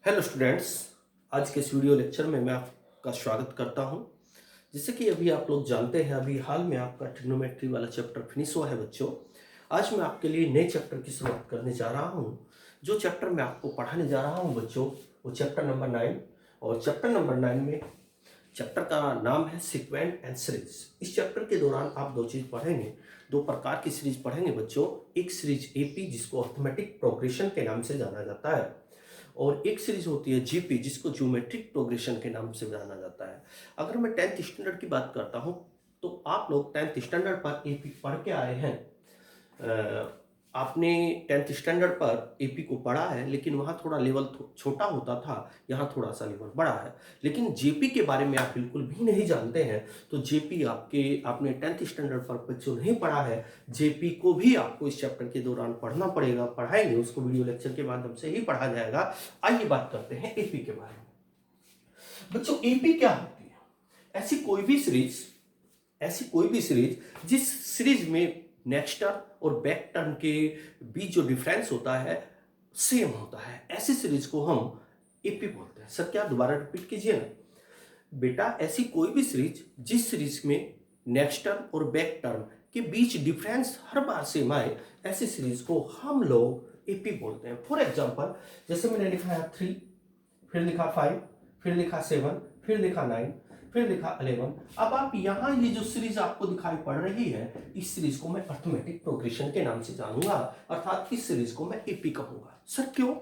Hello students. आज के इस वीडियो लेक्चर में मैं आपका स्वागत करता हूं। जैसे कि अभी आप लोग जानते हैं, अभी हाल में आपका ट्रिग्नोमेट्री वाला चैप्टर फिनिश हुआ है बच्चों। आज मैं आपके लिए नए चैप्टर की शुरुआत करने जा रहा हूं। जो चैप्टर मैं आपको पढ़ाने जा रहा हूं बच्चों, वो चैप्टर नंबर 9। और चैप्टर नंबर 9 में चैप्टर का नाम है सीक्वेंट एंड सीरीज। इस चैप्टर के दौरान आप दो चीज़ पढ़ेंगे, दो प्रकार की सीरीज पढ़ेंगे बच्चों। एक सीरीज एपी जिसको अर्थमेटिक प्रोग्रेशन के नाम से जाना जाता है, और एक सीरीज होती है जीपी जिसको ज्योमेट्रिक प्रोग्रेशन के नाम से जाना जाता है। अगर मैं 10th स्टैंडर्ड की बात करता हूं तो आप लोग 10th स्टैंडर्ड पर एपी पढ़ के आए हैं। आपने 10th स्टैंडर्ड पर एपी को पढ़ा है, लेकिन वहाँ थोड़ा लेवल छोटा होता था, यहाँ थोड़ा सा लेवल बड़ा है। लेकिन जेपी के बारे में आप बिल्कुल भी नहीं जानते हैं, तो जेपी आपने 10th स्टैंडर्ड पर बच्चों नहीं पढ़ा है। जेपी को भी आपको इस चैप्टर के दौरान पढ़ना पड़ेगा, पढ़ाएंगे उसको, वीडियो लेक्चर के माध्यम से ही पढ़ा जाएगा। आइए बात करते हैं एपी के बारे में। बच्चों एपी क्या होती है? ऐसी कोई भी सीरीज जिस सीरीज में नेक्स्ट टर्म और बैक टर्म के बीच जो डिफरेंस होता है सेम होता है, ऐसी सीरीज को हम एपी बोलते हैं। सर क्या, दोबारा रिपीट कीजिए ना बेटा। ऐसी कोई भी सीरीज जिस सीरीज में नेक्स्ट टर्म और बैक टर्म के बीच डिफरेंस हर बार सेम आए, ऐसी सीरीज को हम लोग एपी बोलते हैं। फॉर एग्जांपल, जैसे मैंने लिखा है 3, फिर लिखा 5, फिर लिखा 7, फिर लिखा 9, फिर लिखा 11। अब आप यहां ये जो सीरीज आपको दिखाई पड़ रही है, इस सीरीज को मैं अर्थमेटिक प्रोग्रेशन के नाम से जानूंगा, अर्थात इस सीरीज को मैं एपी कहूंगा। सर क्यों?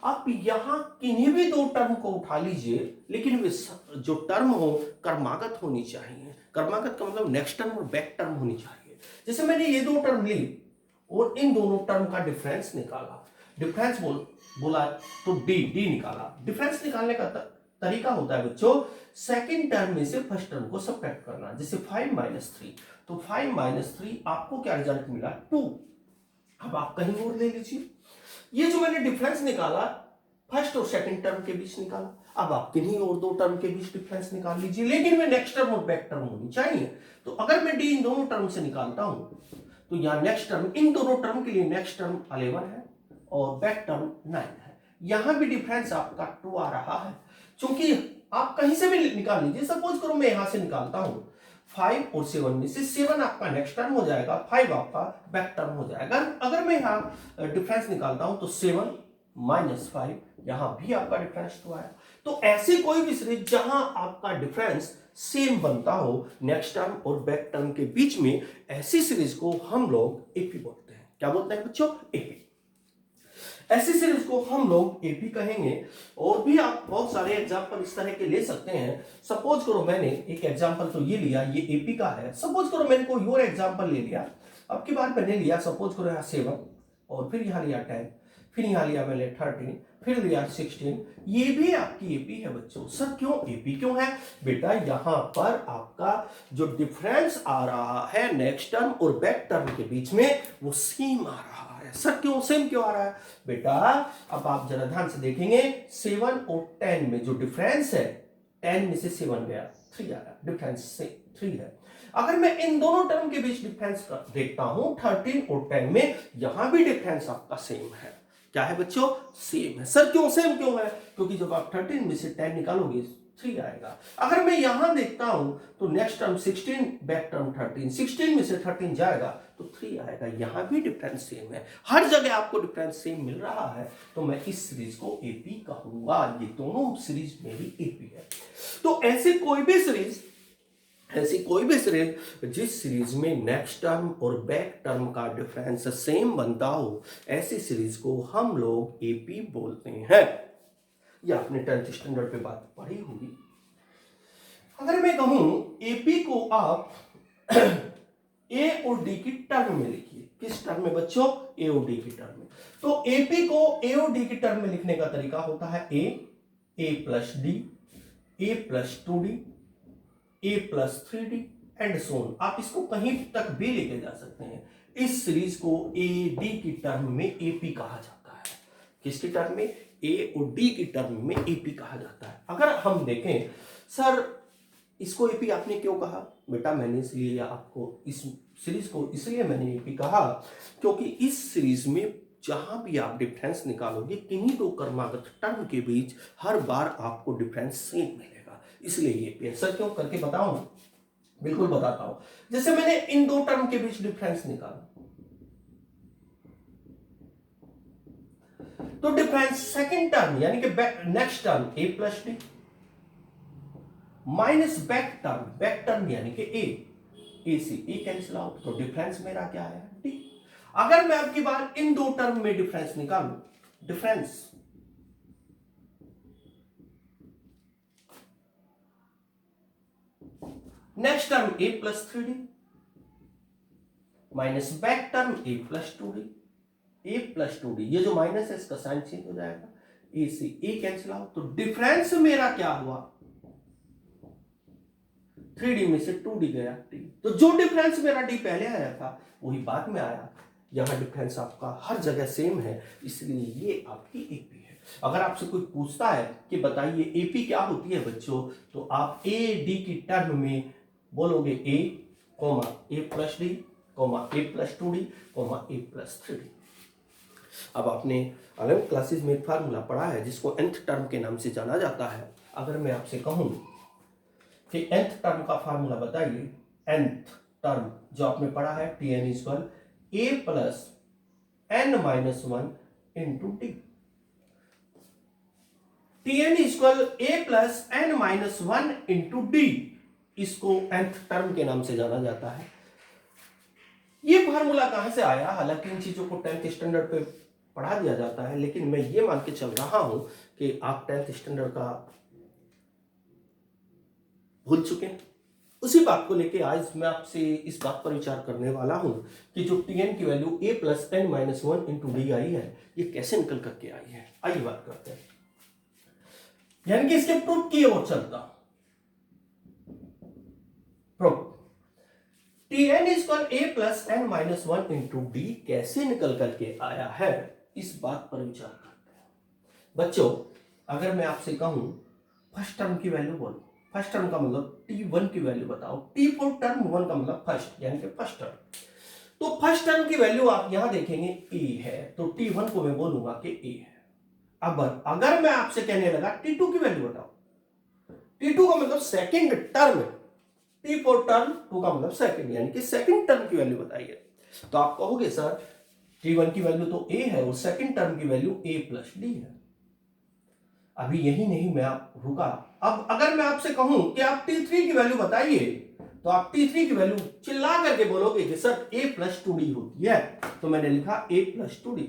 आप यहां किन्हीं भी दो टर्म को उठा लीजिए, लेकिन वे जो टर्म हो कर्मागत होनी चाहिए। कर्मागत का मतलब नेक्स्ट टर्म और बैक टर्म होनी चाहिए। जैसे मैंने ये दो टर्म ली और इन दोनों टर्म का डिफरेंस निकाला, डिफरेंस बोला तो डी निकाला। डिफरेंस निकालने का तरीका होता है बच्चों, सेकंड टर्म में से फर्स्ट टर्म को सबट्रैक्ट करना। जैसे 5 - 3, तो 5 - 3 आपको क्या रिजल्ट मिला? 2। अब आप कहीं और ले लीजिए, ये जो मैंने डिफरेंस निकाला फर्स्ट और सेकंड टर्म के बीच निकाला, अब आप किन्हीं और दो टर्म के बीच डिफरेंस निकाल लीजिए, लेकिन वे नेक्स्ट टर्म और बैक टर्म होनी चाहिए। तो अगर मैं डी इन दोनों टर्म से निकालता हूं, तो यहां नेक्स्ट टर्म, इन दोनों टर्म के लिए नेक्स्ट टर्म 11 है और बैक टर्म 9 है। यहां भी डिफरेंस आपका 2 आ रहा है, क्योंकि आप कहीं से भी निकाल लीजिए। सपोज करो मैं यहां से निकालता हूं 5 और 7 में से 7 आपका नेक्स्ट टर्म हो जाएगा, 5 आपका बैक टर्म हो जाएगा। अगर मैं यहां डिफरेंस निकालता हूं तो 7 - 5, यहां भी आपका डिफरेंस 2 आया। तो ऐसी कोई भी सीरीज जहां आपका डिफरेंस सेम बनता हो नेक्स्ट टर्म और बैक टर्म के बीच में, ऐसी सीरीज को हम लोग एपी बोलते हैं। क्या बोलते हैं बच्चों? एपी। ऐसी सीरीज को हम लोग एपी कहेंगे। और भी आप बहुत सारे एग्जांपल इस तरह के ले सकते हैं। सपोज करो मैंने एक एग्जांपल तो ये लिया, ये एपी का है। सपोज करो मैंने कोई और एग्जांपल ले लिया। अब की बार मैंने लिया, सपोज करो यहाँ 7, और फिर यहाँ लिया 10, फिर यहाँ लिया मैंने 13, फिर लिया 16। ये भी आपकी एपी है बच्चों। सर क्यों एपी क्यों है? बेटा यहाँ पर आपका जो डिफरेंस आ रहा है नेक्स्ट टर्म और बैक टर्म के बीच में, वो सेम आ रहा है। सर क्यों सेम क्यों आ रहा है? बेटा अब आप जरा ध्यान से देखेंगे, 7 और 10 में जो डिफरेंस है, 10 में से 7 गया, 3 आया, डिफरेंस से 3 है। अगर मैं इन दोनों टर्म के बीच डिफरेंस देखता हूं 13 और 10 में, यहां भी डिफरेंस आपका सेम है। क्या है बच्चों? सेम है। सर क्यों सेम क्यों है? क्योंकि जब आप 13 में से 10 निकालोगे 3 आएगा। अगर मैं यहां देखता हूं तो नेक्स्ट टर्म 16, बैक टर्म 13, 16 में से 13 जाएगा तो 3 आएगा। यहां भी डिफरेंस सेम है, हर जगह आपको डिफरेंस सेम मिल रहा है, तो मैं इस सीरीज को एपी कहूंगा। ये दोनों सीरीज मेरी एपी है। तो ऐसी कोई भी सीरीज जिस सीरीज में नेक्स्ट टर्म और बैक टर्म का डिफरेंस सेम बनता हो, ऐसी सीरीज को हम लोग एपी बोलते हैं। ये आपने 10th स्टैंडर्ड पे बात पढ़ी होगी। अगर मैं कहूं एपी को आप ए और डी की टर्म में लिखिए। किस टर्म में बच्चों? ए और डी की टर्म में। तो एपी को ए और डी की टर्म में लिखने का तरीका होता है a plus d, a plus 2d, a plus 3d and so on. आप इसको कहीं तक भी लेके जा सकते हैं। इस सीरीज को ए डी की टर्म में एपी कहा जाता है। किसकी टर्म में? ए और डी की टर्म में एपी कहा जाता है। अगर हम देखें, सर इसको एपी आपने क्यों कहा? बेटा मैंने इसलिए आपको इस सीरीज को इसलिए मैंने एपी कहा क्योंकि इस सीरीज में जहां भी आप डिफरेंस निकालोगे किन्हीं दो क्रमागत टर्म के बीच हर बार आपको डिफरेंस सेम मिलेगा, इसलिए ये पे। सर क्यों करके बताऊं? बिल्कुल बताता हूं। जैसे मैंने इन दो टर्म के बीच डिफरेंस निकाला, तो डिफरेंस सेकंड टर्म यानी कि next term a plus d minus back term यानी कि ए से ए कैंसिल आउट, तो डिफरेंस मेरा क्या आया? डी। अगर मैं आपकी बार इन दो टर्म में डिफरेंस निकालूं, difference next term a plus 3d minus back term a plus 2d, ये जो माइनस है इसका साइन चेंज हो जाएगा, ए से ए कैंसिल आउट, तो डिफरेंस मेरा क्या हुआ? 3d में से 2d गया d, तो जो डिफरेंस मेरा d पहले आया था वही बाद में आया। यहां डिफरेंस आपका हर जगह सेम है, इसलिए ये आपकी एपी है। अगर आपसे कोई पूछता है कि बताइए एपी क्या होती है बच्चों, तो आप ए डी की टर्म में बोलोगे ए कोमा ए प्लस डी कोमा ए प्लस 2d कोमा ए प्लस 3d। अब आपने 11th क्लासेस में एक फार्मूला पढ़ा है जिसको nth टर्म के नाम से जाना जाता है। अगर मैं आपसे कहूं कि nth टर्म का फार्मूला बताइए, nth टर्म जो आपने पढ़ा है Tn equal a plus n minus 1 into D. Tn equal a plus n minus 1 into D, इसको nth टर्म के नाम से जाना जाता है। ये फार्मूला कहां से आया? हालांकि इन चीजों को 10th स्टैंडर्ड पे पढ़ा दिया जाता है, लेकिन मैं ये मान के चल रहा हूं कि आप 10th स्टैंडर्ड का भूल चुके हैं। उसी बात को लेके आज मैं आपसे इस बात पर विचार करने वाला हूं कि जो Tn की value a plus n minus 1 into D I है, ये कैसे निकल करके आई है। आइए बात करते हैं, यानी कि इसके प्रूफ की ओर चलता। Proof Tn equal a plus n minus 1 into D कैसे निकल करके आया है, इस बात पर विचार करते हैं। बच्चों अगर मैं आपसे कहूं फर्स्ट टर्म की वैल्यू बोलो, फर्स्ट टर्म का मतलब T1 की वैल्यू बताओ, T4 टर्म 1 का मतलब फर्स्ट यानी कि फर्स्ट टर्म, तो फर्स्ट टर्म की वैल्यू आप यहां देखेंगे a है, तो T1 को मैं बोलूंगा कि a है। अब अगर मैं आपसे कहने लगा T2 की वैल्यू बताओ, T2 का मतलब सेकंड टर्म, T4 टर्म 2 का मतलब सेकंड यानी कि सेकंड टर्म की वैल्यू बताइए, तो आप कहोगे सर T1 की वैल्यू तो a है और सेकंड टर्म की वैल्यू a प्लस डी है। अभी यही नहीं, मैं आप रुका। अब अगर मैं आपसे कहूं कि आप T3 की वैल्यू बताइए, तो आप T3 की वैल्यू चिल्ला करके बोलोगे कि सर a प्लस 2d होती है, तो मैंने लिखा a प्लस 2d।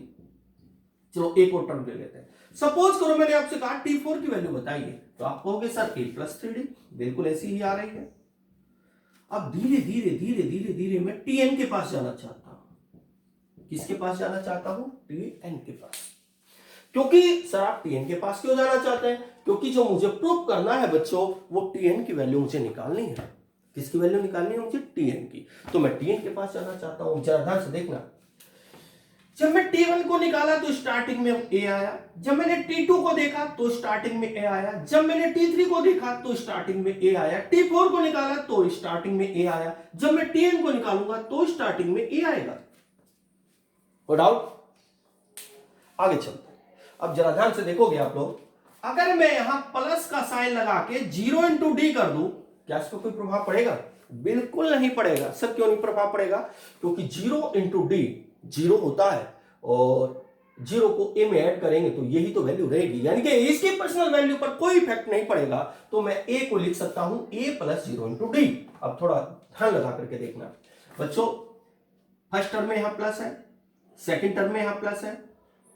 चलो एक और टर्म ले लेते हैं। सपोज करो मैंने आपसे कहा T4 की वैल्यू बताइए, तो आप कहोगे सर a प्लस 3d, बिल्कुल ऐसी ही आ रही है। अब धीरे धीरे धीरे धीरे धीरे मैं Tn के पास जाना चाहता हूं। किसके पास जाना चाहता हूं? Tn के पास। क्योंकि सर आप Tn के पास क्यों जाना चाहते हैं? क्योंकि जो मुझे प्रूव करना है बच्चों, वो Tn की वैल्यू मुझे निकालनी है। किसकी वैल्यू निकालनी है मुझे? Tn की। तो मैं Tn के पास जाना चाहता हूं। जरा ध्यान से देखना, जब मैं T1 को निकाला तो स्टार्टिंग में a आया, जब मैंने T2 को देखा तो स्टार्टिंग में a आया, जब मैंने T3 को देखा तो स्टार्टिंग में a आया, T4 को निकाला तो स्टार्टिंग में a आया, जब मैं Tn को निकालूंगा तो स्टार्टिंग में a आएगा। No doubt? आगे चलते हैं। अब जरा ध्यान से देखोगे आप लोग, अगर मैं यहां प्लस का साइन लगा के 0 इंटू डी कर दूं, क्या इस पर कोई प्रभाव पड़ेगा? बिल्कुल नहीं पड़ेगा। सर क्यों नहीं प्रभाव पड़ेगा? क्योंकि 0 इंटू डी 0 होता है और 0 को a में ऐड करेंगे तो यही तो वैल्यू रहेगी, यानी कि इसकी पर्सनल वैल्यू पर कोई इफेक्ट नहीं पड़ेगा। तो मैं a को लिख सकता हूं a प्लस 0 इंटू डी। अब थोड़ा ध्यान लगा करके देखना बच्चों, फर्स्ट टर्म में यहां प्लस है, सेकंड टर्म में यहां प्लस है,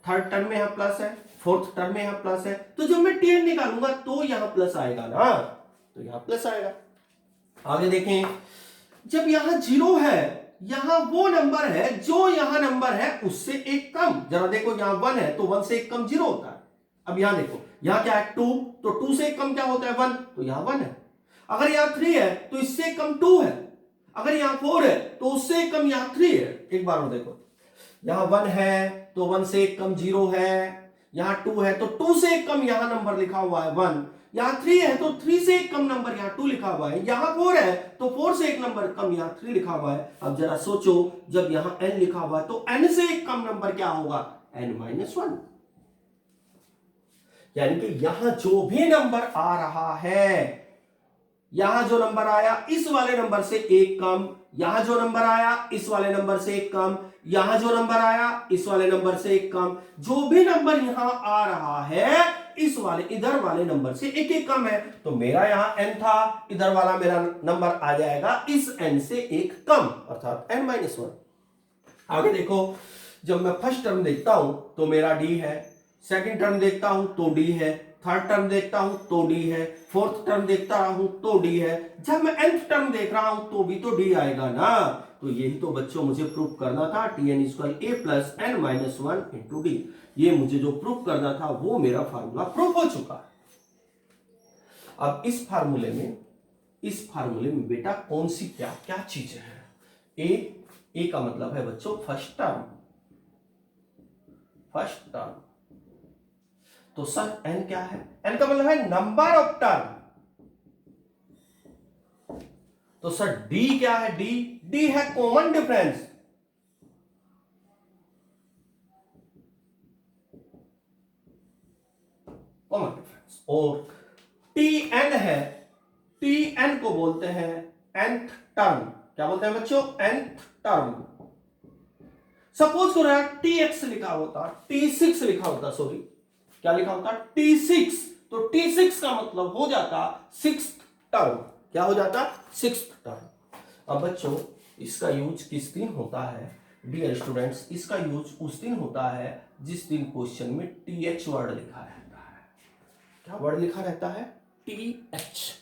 थर्ड टर्म में यहां प्लस है, फोर्थ टर्म में यहां प्लस है, तो जब मैं Tn निकालूंगा तो यहां प्लस आएगा ना, तो यहां प्लस आएगा। आगे देखें, जब यहां 0 है, यहां वो नंबर है जो यहां नंबर है उससे एक कम। जरा देखो यहां 1 है तो 1 से एक कम 0 होता है। अब यहां देखो, यहां क्या है 2, तो 2 से एक कम क्या होता है 1, तो यहां 1 है। अगर यहां 3 है तो इससे कम 2 है, अगर यहां 4 है तो उससे कम यहां 3 है। एक बार और देखो, यहां 1 है तो 1 से एक कम 0 है, यहां 2 है तो 2 से एक कम यहां नंबर लिखा हुआ है 1, यहां 3 है तो 3 से एक कम नंबर यहां 2 लिखा हुआ है, यहां 4 है तो 4 से एक नंबर कम यहां 3 लिखा हुआ है। अब जरा सोचो, जब यहां n लिखा हुआ है तो n से एक कम नंबर क्या होगा? n-1। यानी कि यहां जो भी नंबर आ रहा है, यहां जो नंबर आया इस वाले नंबर से एक कम, यहां जो नंबर आया इस वाले नंबर से एक कम, यहां जो नंबर आया इस वाले नंबर से एक कम, जो भी नंबर यहां आ रहा है इस वाले इधर वाले नंबर से एक एक कम है। तो मेरा यहां n था, इधर वाला मेरा नंबर आ जाएगा इस n से एक कम, अर्थात n-1। आगे देखो, जब मैं फर्स्ट टर्म देखता हूं तो मेरा d है, सेकंड टर्म देखता हूं तो d है, थर्ड टर्म देखता हूं तो d है, फोर्थ टर्म देखता हूं तो d है, जब मैं nth टर्म देख रहा हूं तो भी तो d आएगा ना। तो यही तो बच्चों मुझे प्रूफ करना था, tn = a + n-1 × d। ये मुझे जो प्रूफ करना था वो मेरा फार्मूला प्रूफ हो चुका है। अब इस फार्मूले में बेटा कौन सी क्या क्या चीजें हैं? ए का मतलब है बच्चों फर्स्ट टर्म। तो सर n क्या है? n का मतलब है नंबर ऑफ टर्म। तो सर d क्या है? d है कॉमन डिफरेंस। और tn है, tn को बोलते हैं nth टर्म। क्या बोलते हैं बच्चों? nth term. सपोज करो यार tx लिखा होता, t6 लिखा होता, सॉरी क्या लिखा होता? t6। तो t6 का मतलब हो जाता सिक्स्थ टर्म। क्या हो जाता? Sixth term. अब बच्चों इसका यूज किस दिन होता है? डियर स्टूडेंट्स, इसका यूज उस दिन होता है जिस दिन क्वेश्चन में th वर्ड लिखा रहता है। क्या वर्ड लिखा रहता है? th।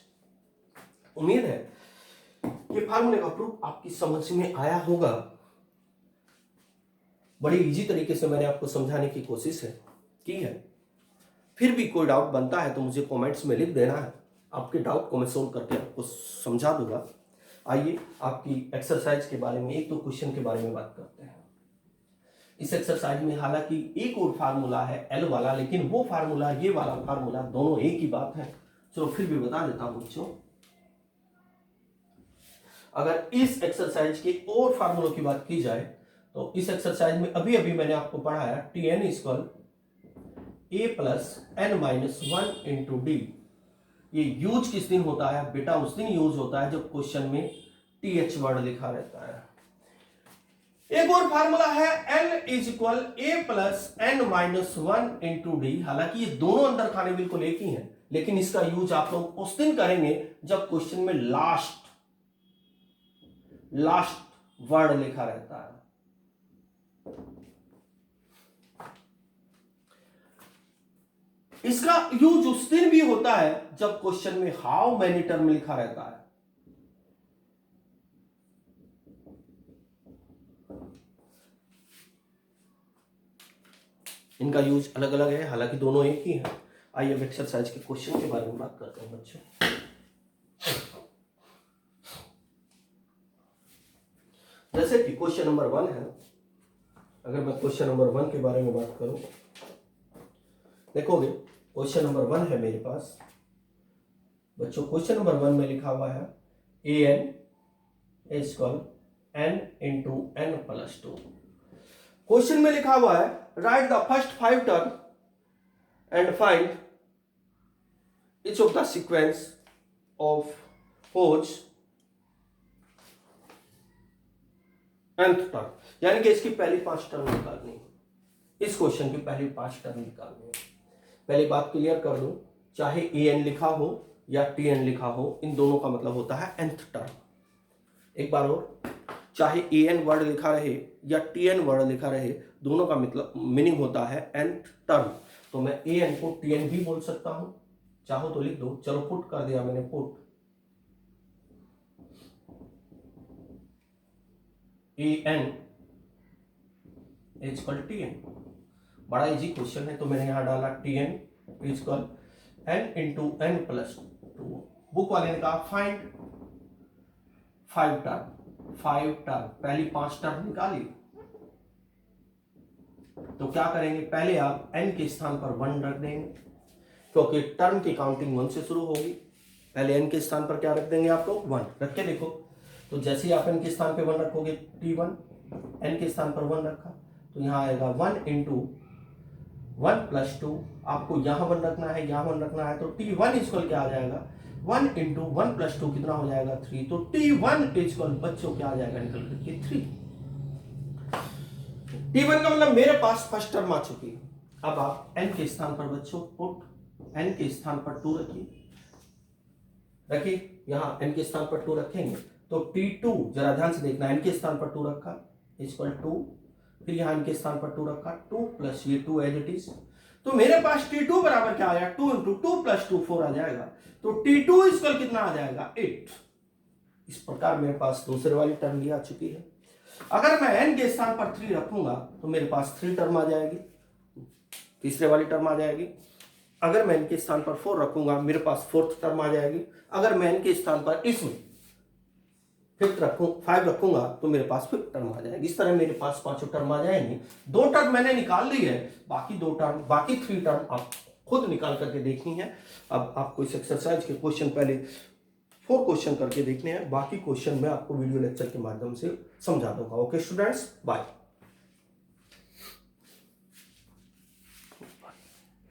उम्मीद है ये फार्मूले का प्रूफ आपकी समझ में आया होगा। बड़ी इजी तरीके से मैंने आपको समझाने की कोशिश की है। फिर भी कोई डाउट बनता है तो मुझे कमेंट्स में लिख देना है, आपके डाउट को मैं सोल्व करके आपको समझा दूंगा। आइए आपकी एक्सरसाइज के बारे में, एक दो क्वेश्चन के बारे में बात करते हैं। इस एक्सरसाइज में हालांकि एक और फार्मूला है एल वाला, लेकिन वो फार्मूला ये वाला फार्मूला दोनों एक ही बात है। चलो फिर भी बता देता हूं बच्चों। अगर इस एक्सरसाइज के और फार्मूलों की बात की जाए तो इस एक्सरसाइज में अभी अभी मैंने आपको पढ़ाया tn = a + n-1 × d। ये यूज किस दिन होता है बेटा? उस दिन यूज होता है जब क्वेश्चन में th वर्ड लिखा रहता है। एक और फार्मूला है l = a + n-1 × d। हालांकि ये दोनों अंदर खाने बिल्कुल एक ही हैं, लेकिन इसका यूज आप लोग उस दिन करेंगे जब क्वेश्चन में लास्ट वर्ड लिखा रहता है। इसका यूज उस दिन भी होता है जब क्वेश्चन में हाउ मैनी टर्म लिखा रहता है। इनका यूज अलग अलग है, हालांकि दोनों एक ही है। आइए अब एक्सरसाइज के क्वेश्चन के बारे में बात करते हैं बच्चों। जैसे कि क्वेश्चन नंबर 1 है। अगर मैं क्वेश्चन नंबर 1 के बारे में बात करूं, देखोगे क्वेश्चन नंबर 1 है मेरे पास बच्चों। क्वेश्चन नंबर 1 में लिखा हुआ है an = n × n + 2। क्वेश्चन में लिखा हुआ है right the first 5 term and find each of the sequence of whose nth term. यानी कि इसकी पहली 5 टर्म निकालनी है। इस क्वेश्चन की पहली 5 टर्म निकालनी है। पहली बात क्लियर कर दूं, चाहे an लिखा हो या tn लिखा हो, इन दोनों का मतलब होता है nth टर्म। एक बार और, चाहे an वर्ड लिखा रहे या tn वर्ड लिखा रहे, दोनों का मतलब मीनिंग होता है nth टर्म। तो मैं an को tn भी बोल सकता हूं, चाहो तो लिख दो। चलो पुट कर दिया मैंने, पुट an = tn। बड़ा इजी क्वेश्चन है तो मैंने यहां डाला tn = n × n + 2। बुक वाले ने कहा फाइंड 5 टर्म, पहली 5 टर्म निकाली। तो क्या करेंगे, पहले आप n के स्थान पर 1 रख देंगे, क्योंकि टर्म की काउंटिंग 1 से शुरू होगी। पहले n के स्थान पर क्या रख देंगे आप लोग? 1 रख के देखो। तो जैसे ही आप n के स्थान पर 1 रखोगे t1, n के स्थान पर 1 रखा तो यहाँ आएगा 1 इंटू 1 प्लस 2, आपको यहाँ 1 रखना है, यहाँ 1 रखना है, तो t1 इक्वल क्या आ जाएगा, 1 इंटू 1 प्लस 2 कितना हो जाएगा 3, तो t1 इक्वल बच्चों क्या आ जाएगा निकल करके 3। t1 का मतलब मेरे पास फर्स्ट टर्म आ चुकी है। अब आप n के स्थान पर बच्चों पुट n के स्थान पर 2 रखिए, यहाँ n के स्थान पर 2 रखेंगे तो t2 जरा ध्यान से देखना, n के स्थान पर 2 रखा इक्वल 2, फिर यहाँ n के स्थान पर 2 रखा 2 प्लस ये 2 एज इट इज, तो मेरे पास t2 बराबर क्या आया 2 इंटू 2 प्लस 2 4 आ जाएगा, तो t2 इक्वल कितना आ जाएगा 8। इस प्रकार मेरे पास दूसरे वाली टर्म भी आ चुकी है। अगर मैं n के स्थान पर 3 रखूंगा तो मेरे पास 3 टर्म आ जाएगी, तीसरे वाली टर्म आ जाएगी। अगर मैं n के स्थान पर 4 रखूंगा मेरे पास फोर्थ टर्म आ जाएगी। अगर मैं n के स्थान पर इसमें 5 रखूंगा तो मेरे पास 5th टर्म आ जाएगी। इस तरह मेरे पास 5 टर्म आ जाएंगे। 2 टर्म मैंने निकाल ली है, बाकी 3 टर्म आप खुद निकाल करके देखनी है। अब आपको इस एक्सरसाइज के क्वेश्चन पहले 4 क्वेश्चन करके देखने हैं, बाकी क्वेश्चन मैं आपको वीडियो लेक्चर के माध्यम से समझा दूंगा। Okay students, bye.